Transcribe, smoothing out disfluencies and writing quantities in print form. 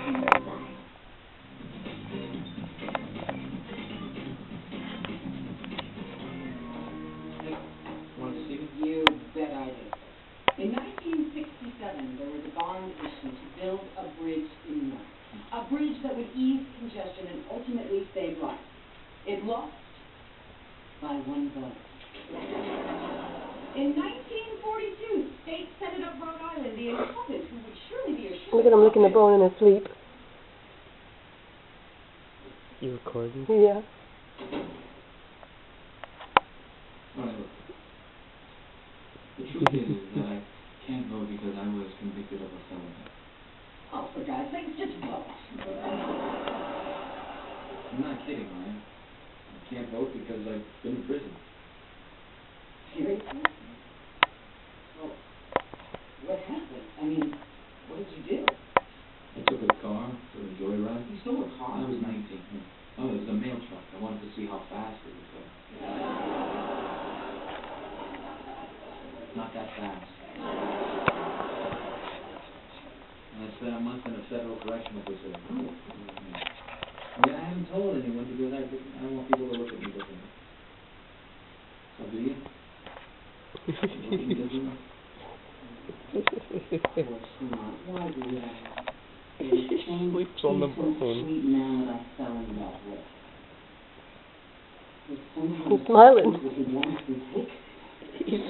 Want to see me? You bet I do. In 1967, there was a bond issue to build a bridge in Newark. A bridge that would ease congestion and ultimately save lives. It lost by one vote. In 1942, State Senate of Rhode Island, the incumbent who would surely be assured... Look at him licking the bone in his sleep. You recording? Yeah. Whatever. The truth is that I can't vote because I was convicted of a felony. Oh, for God's sake, just vote. I'm not kidding, Ryan. I can't vote because I've been in prison. Seriously? Well, what happened? I mean, what did you do? I took a car for a joyride. You stole a car? I was 19. Oh, it was a mail truck. I wanted to see how fast it would go. Not that fast. And I spent a month in a federal correctional facility. Oh. Yeah, I haven't told anyone because I don't want people to look at me differently. So do you? Looking differently? Poor Smart. Why do that? He sleeps on the bone. Sweet man that I fell in love with. He's smiling. That he wants to take. He's